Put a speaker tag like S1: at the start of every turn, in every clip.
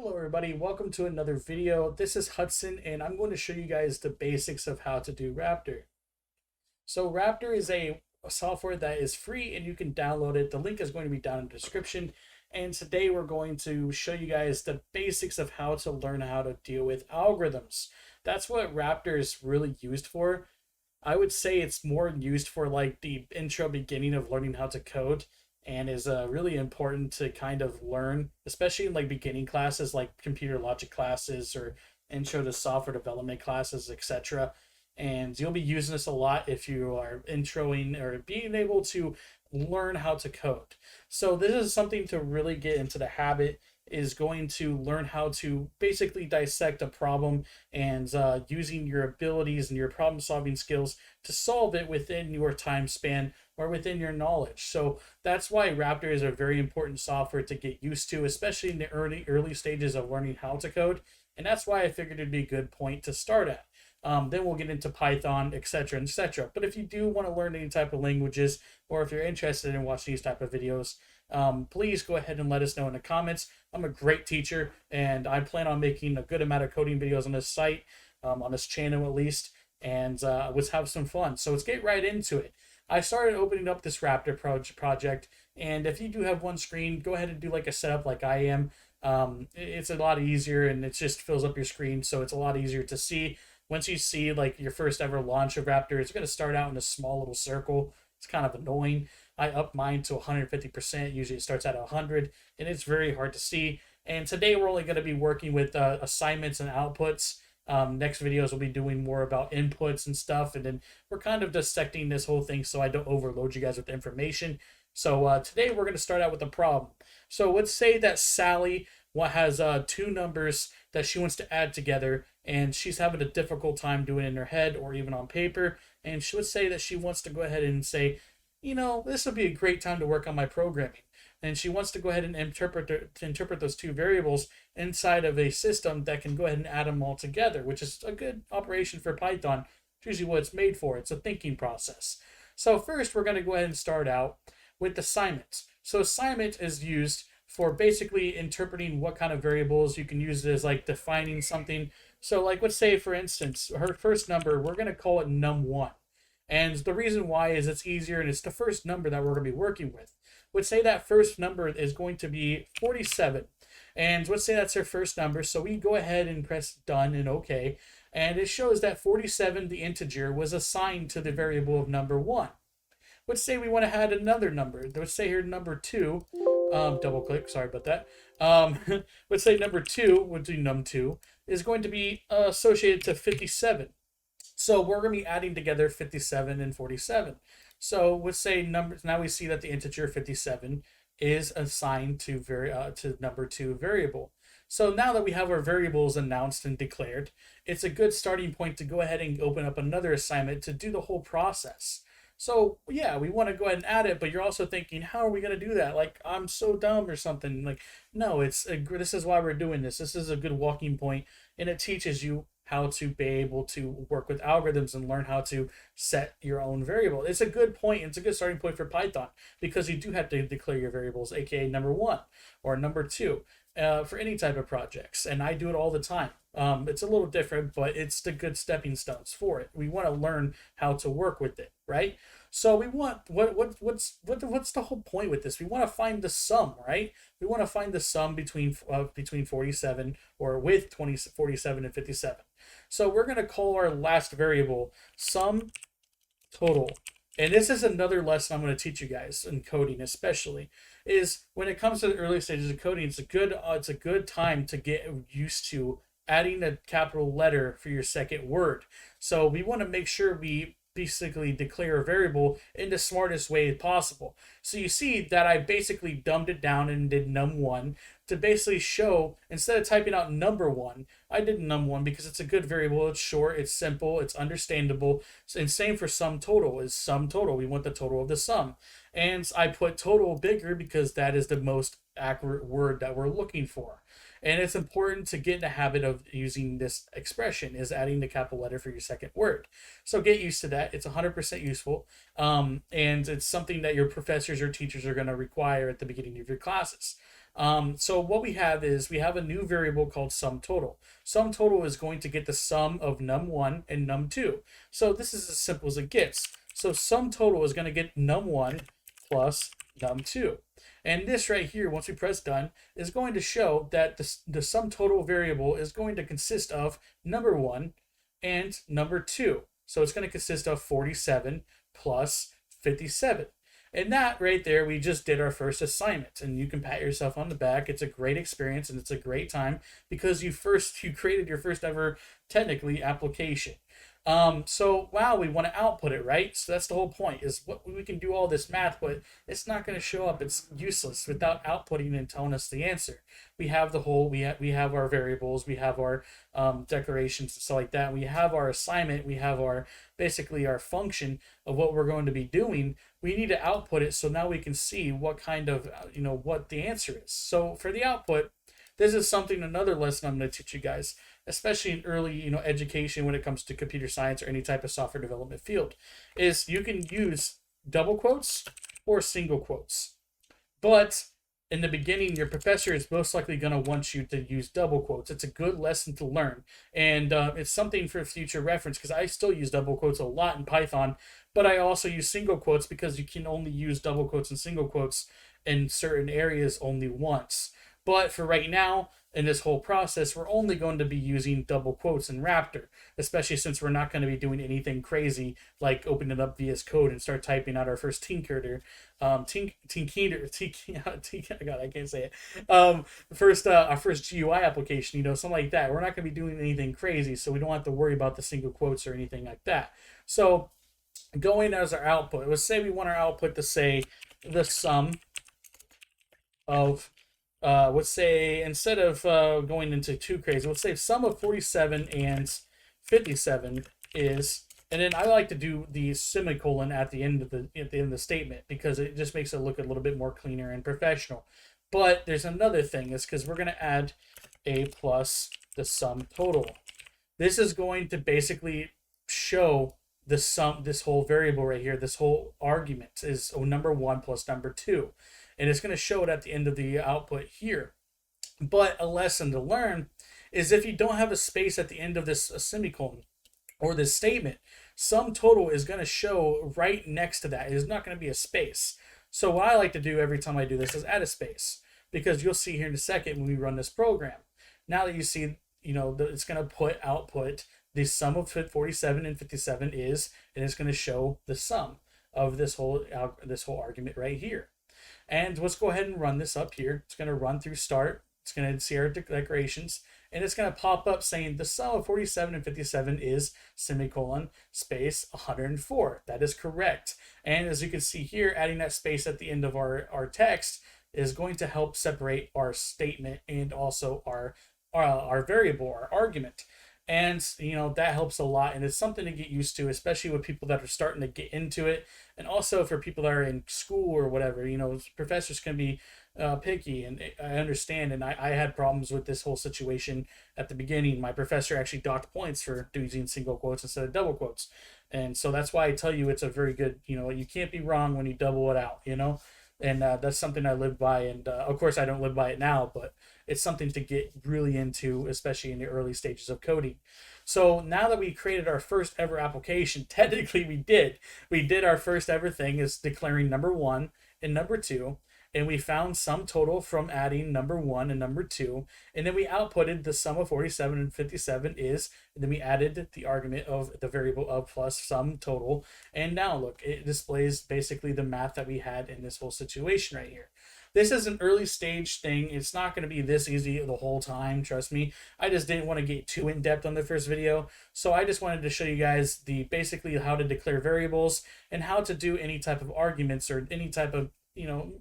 S1: Hello everybody, welcome to another video. This is Hudson and I'm going to show you guys the basics of how to do Raptor. So Raptor is a software that is free and you can download it. The link is going to be down in the description. And today we're going to show you guys the basics of how to learn how to deal with algorithms. That's what Raptor is really used for. I would say it's more used for like the intro beginning of learning how to code and is really important to kind of learn, especially in like beginning classes like computer logic classes or intro to software development classes, etc. And you'll be using this a lot if you are introing or being able to learn how to code. So this is something to really get into the habit, is going to learn how to basically dissect a problem and using your abilities and your problem solving skills to solve it within your time span or within your knowledge. So that's why Raptor is a very important software to get used to, especially in the early stages of learning how to code. And that's why I figured it'd be a good point to start at. Then we'll get into Python, etc., etc. But if you do want to learn any type of languages, or if you're interested in watching these type of videos, please go ahead and let us know in the comments. I'm a great teacher, and I plan on making a good amount of coding videos on this site, on this channel at least, and let's have some fun. So let's get right into it. I started opening up this Raptor project, and if you do have one screen, go ahead and do like a setup like I am. It's a lot easier, and it just fills up your screen, so it's a lot easier to see. Once you see like your first ever launch of Raptor, it's going to start out in a small little circle. It's kind of annoying. I up mine to 150%. Usually it starts at 100, and it's very hard to see. And today we're only going to be working with assignments and outputs. Next videos we'll be doing more about inputs and stuff, and then we're kind of dissecting this whole thing so I don't overload you guys with information. So today we're going to start out with a problem. So let's say that Sally has two numbers that she wants to add together, and she's having a difficult time doing it in her head or even on paper. And she would say that she wants to go ahead and say, you know, this would be a great time to work on my programming. And she wants to go ahead and interpret those two variables inside of a system that can go ahead and add them all together, which is a good operation for Python. It's usually what it's made for. It's a thinking process. So first, we're going to go ahead and start out with assignments. So assignment is used for basically interpreting what kind of variables. You can use it as like defining something. So like, let's say for instance, her first number, we're going to call it num1. And the reason why is it's easier and it's the first number that we're going to be working with. Let's say that first number is going to be 47. And let's say that's her first number. So we go ahead and press done and OK. And it shows that 47, the integer, was assigned to the variable of number 1. Let's say we want to add another number. Let's say here number 2. Double click, sorry about that. Let's say number 2, we'll do num2, is going to be associated to 57. So we're going to be adding together 57 and 47. So let's say numbers. Now we see that the integer 57 is assigned to number 2 variable. So now that we have our variables announced and declared, it's a good starting point to go ahead and open up another assignment to do the whole process. So yeah, we want to go ahead and add it, but you're also thinking, how are we going to do that? Like, I'm so dumb or something. Like, no, this is why we're doing this. This is a good walking point, and it teaches you how to be able to work with algorithms and learn how to set your own variable. It's a good point. It's a good starting point for Python because you do have to declare your variables, aka number 1 or number 2, for any type of projects. And I do it all the time. It's a little different, but it's the good stepping stones for it. We want to learn how to work with it, right? So we want what's the whole point with this? We want to find the sum, right? We want to find the sum between 47 or with 47 and 57. So we're going to call our last variable sum total. And this is another lesson I'm going to teach you guys in coding, especially, is when it comes to the early stages of coding, it's a good time to get used to adding a capital letter for your second word. So we want to make sure we basically declare a variable in the smartest way possible. So you see that I basically dumbed it down and did num1 to basically show, instead of typing out number 1, I did num1 because it's a good variable. It's short, it's simple, it's understandable. And same for sum total is sum total. We want the total of the sum. And I put total bigger because that is the most accurate word that we're looking for. And it's important to get in the habit of using this expression, is adding the capital letter for your second word. So get used to that. It's 100% useful. And it's something that your professors or teachers are going to require at the beginning of your classes. So what we have is we have a new variable called sum total. Sum total is going to get the sum of num1 and num2. So this is as simple as it gets. So sum total is going to get num1 plus num2. And this right here, once we press done, is going to show that the sum total variable is going to consist of number 1 and number 2. So it's going to consist of 47 plus 57. And that right there, we just did our first assignment, and you can pat yourself on the back. It's a great experience and it's a great time because you created your first ever technically application. So wow, we want to output it, right? So that's the whole point. Is what we can do all this math, but it's not going to show up. It's useless without outputting and telling us the answer. We have the whole. We have our variables. We have our declarations and stuff like that. We have our assignment. We have our basically our function of what we're going to be doing. We need to output it so now we can see what kind of what the answer is. So for the output, this is another lesson I'm going to teach you guys, especially in early education when it comes to computer science or any type of software development field, is you can use double quotes or single quotes. But in the beginning, your professor is most likely going to want you to use double quotes. It's a good lesson to learn, and it's something for future reference because I still use double quotes a lot in Python, but I also use single quotes because you can only use double quotes and single quotes in certain areas only once. But for right now, in this whole process, we're only going to be using double quotes in Raptor, especially since we're not going to be doing anything crazy like open it up VS Code and start typing out our first tinker, God, I can't say it. Our first GUI application, something like that. We're not going to be doing anything crazy, so we don't have to worry about the single quotes or anything like that. So going as our output, let's say we want our output to say the sum of let's say instead of going into too crazy, let's say sum of 47 and 57 is, and then I like to do the semicolon at the end of the statement because it just makes it look a little bit more cleaner and professional. But there's another thing, is because we're going to add a plus the sum total. This is going to basically show the sum, this whole variable right here, this whole argument is number 1 plus number 2. And it's going to show it at the end of the output here. But a lesson to learn is if you don't have a space at the end of this semicolon or this statement, sum total is going to show right next to that. It is not going to be a space. So what I like to do every time I do this is add a space, because you'll see here in a second when we run this program. Now that you see, it's going to output the sum of 47 and 57 is, and it's going to show the sum of this whole argument right here. And let's go ahead and run this up here. It's going to run through start. It's going to see our declarations, and it's going to pop up saying the sum of 47 and 57 is semicolon space 104. That is correct. And as you can see here, adding that space at the end of our text is going to help separate our statement and also our variable, our argument. And that helps a lot, and it's something to get used to, especially with people that are starting to get into it, and also for people that are in school or whatever. Professors can be picky, and I understand. And I had problems with this whole situation at the beginning. My professor actually docked points for using single quotes instead of double quotes, and so that's why I tell you it's a very good. You can't be wrong when you double it out. And that's something I live by, and of course I don't live by it now, but it's something to get really into, especially in the early stages of coding. So now that we created our first ever application, technically we did our first ever thing is declaring number 1 and number 2, and we found sum total from adding number 1 and number 2, and then we outputted the sum of 47 and 57 is, and then we added the argument of the variable of plus sum total, and now look, it displays basically the math that we had in this whole situation right here. This is an early stage thing. It's not going to be this easy the whole time, trust me. I just didn't want to get too in depth on the first video, so I just wanted to show you guys basically how to declare variables and how to do any type of arguments or any type of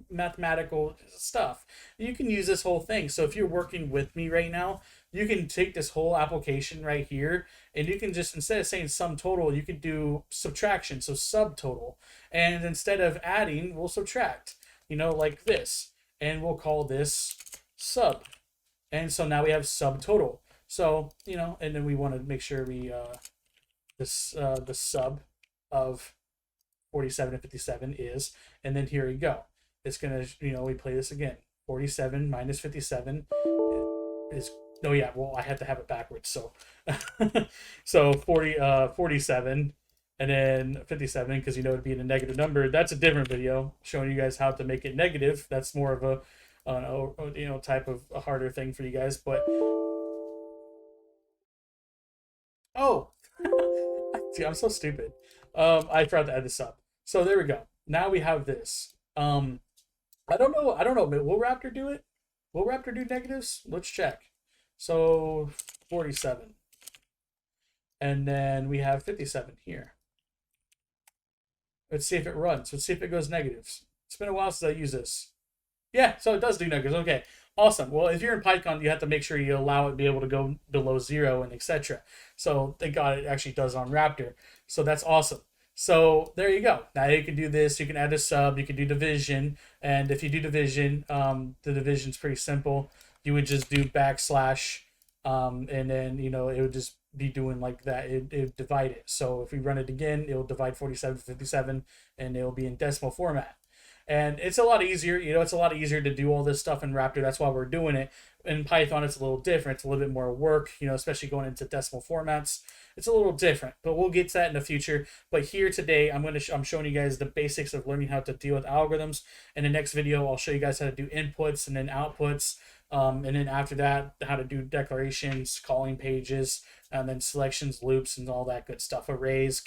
S1: mathematical stuff. You can use this whole thing. So if you're working with me right now, you can take this whole application right here, and you can just, instead of saying sum total, you could do subtraction, so subtotal. And instead of adding, we'll subtract, like this, and we'll call this sub. And so now we have subtotal. So, and then we want to make sure we the sub of 47 and 57 is, and then here we go. It's gonna, we play this again. 47 minus 57 is, oh yeah, well, I had to have it backwards. So, so 47 and then 57, because you know it'd be in a negative number. That's a different video showing you guys how to make it negative. That's more of a, type of a harder thing for you guys. But, oh, see, I'm so stupid. I forgot to add this up. So there we go. Now we have this. I don't know. I don't know. But will Raptor do it? Will Raptor do negatives? Let's check. So 47. And then we have 57 here. Let's see if it runs. Let's see if it goes negatives. It's been a while since I used this. Yeah, so it does do negatives. Okay, awesome. Well, if you're in PyCon, you have to make sure you allow it to be able to go below 0 and etc. So thank God it actually does on Raptor. So that's awesome. So there you go. Now you can do this. You can add a sub. You can do division. And if you do division, the division's pretty simple. You would just do backslash, and then, it would just be doing like that. It would divide it. So if we run it again, it will divide 47 to 57, and it will be in decimal format. And it's a lot easier. It's a lot easier to do all this stuff in Raptor. That's why we're doing it. In Python, it's a little different. It's a little bit more work, especially going into decimal formats. It's a little different, but we'll get to that in the future. But here today, I'm showing you guys the basics of learning how to deal with algorithms. In the next video, I'll show you guys how to do inputs and then outputs. And then after that, how to do declarations, calling pages, and then selections, loops, and all that good stuff. Arrays,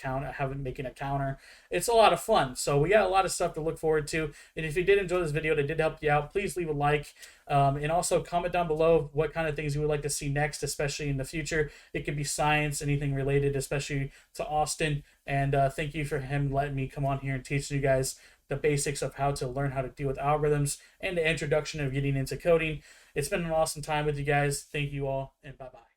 S1: making a counter. It's a lot of fun. So we got a lot of stuff to look forward to. And if you did enjoy this video, that did help you out, please leave a like. And also comment down below what kind of things you would like to see next, especially in the future. It could be science, anything related, especially to Austin. And thank you for him letting me come on here and teach you guys the basics of how to learn how to deal with algorithms and the introduction of getting into coding. It's been an awesome time with you guys. Thank you all, and bye-bye.